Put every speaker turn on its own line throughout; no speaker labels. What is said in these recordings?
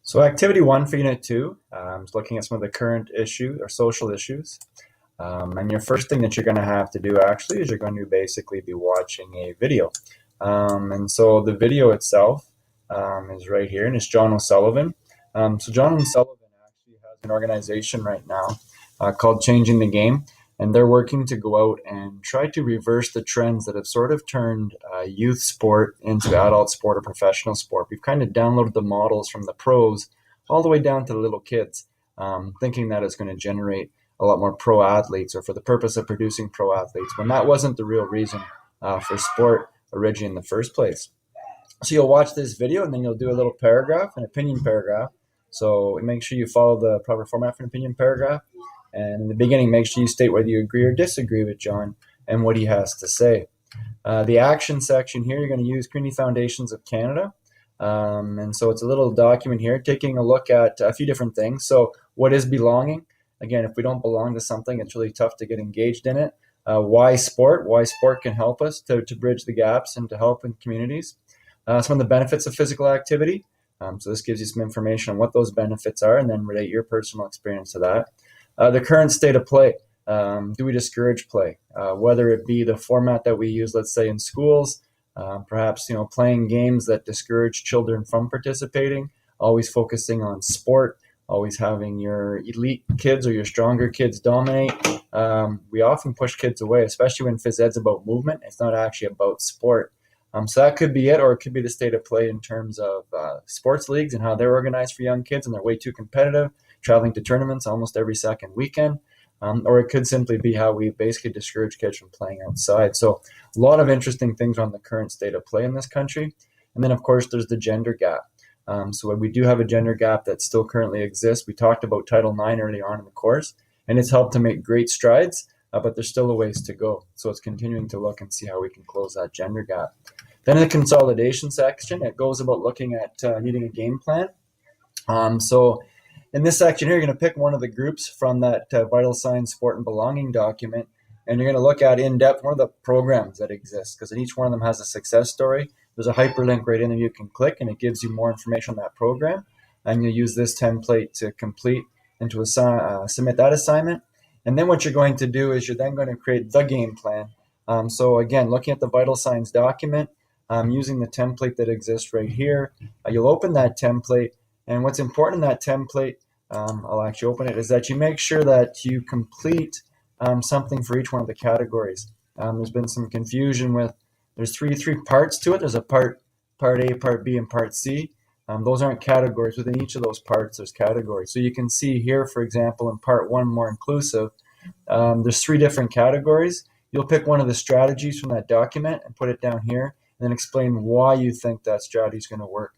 So activity one for unit two is looking at some of the current issues or social issues. And your first thing that you're going to have to do actually is you're going to basically be watching a video. And so the video itself is right here, and it's John O'Sullivan. So John O'Sullivan actually has an organization right now called Changing the Game, and they're working to go out and try to reverse the trends that have sort of turned youth sport into adult sport or professional sport. We've kind of downloaded the models from the pros all the way down to the little kids, thinking that it's going to generate a lot more pro athletes or for the purpose of producing pro athletes, when that wasn't the real reason for sport originally in the first place. So you'll watch this video and then you'll do a little paragraph, an opinion paragraph. So make sure you follow the proper format for an opinion paragraph. And in the beginning, make sure you state whether you agree or disagree with John and what he has to say. The action section here, you're going to use Community Foundations of Canada. And so it's a little document here taking a look at a few different things. So what is belonging? Again, if we don't belong to something, it's really tough to get engaged in it. Why sport? Why sport can help us to bridge the gaps and to help in communities. Some of the benefits of physical activity. So this gives you some information on what those benefits are and then relate your personal experience to that. The current state of play. Do we discourage play? Whether it be the format that we use, let's say in schools, perhaps playing games that discourage children from participating, always focusing on sport, always having your elite kids or your stronger kids dominate. We often push kids away, especially when phys ed's about movement. It's not actually about sport. So that could be it, or it could be the state of play in terms of sports leagues and how they're organized for young kids, and they're way too competitive, traveling to tournaments almost every second weekend. Or it could simply be how we basically discourage kids from playing outside. So a lot of interesting things on the current state of play in this country. And then, of course, there's the gender gap. So we do have a gender gap that still currently exists. We talked about Title IX early on in the course, and it's helped to make great strides, but there's still a ways to go. So it's continuing to look and see how we can close that gender gap. Then in the consolidation section, it goes about looking at needing a game plan. So in this section here, you're going to pick one of the groups from that Vital Signs Sport and Belonging document, and you're going to look at in depth one of the programs that exist, because in each one of them has a success story. There's a hyperlink right in there you can click, and it gives you more information on that program. And you'll use this template to complete and to submit that assignment. And then what you're going to do is you're then going to create the game plan. So again, looking at the Vital Signs document, using the template that exists right here, you'll open that template. And what's important in that template, I'll actually open it, is that you make sure that you complete something for each one of the categories. There's been some confusion with, there's three parts to it. There's a part A, part B, and part C. Those aren't categories. Within each of those parts, there's categories. So you can see here, for example, in part one, more inclusive, there's 3 different categories. You'll pick one of the strategies from that document and put it down here, and then explain why you think that strategy is going to work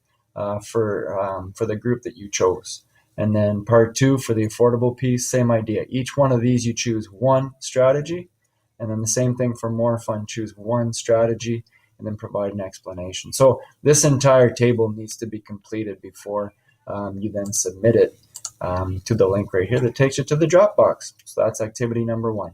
for the group that you chose. And then part 2 for the affordable piece, same idea. Each one of these you choose one strategy, and then the same thing for more fun, choose one strategy and then provide an explanation. So this entire table needs to be completed before you then submit it to the link right here that takes you to the Dropbox. So that's activity number 1.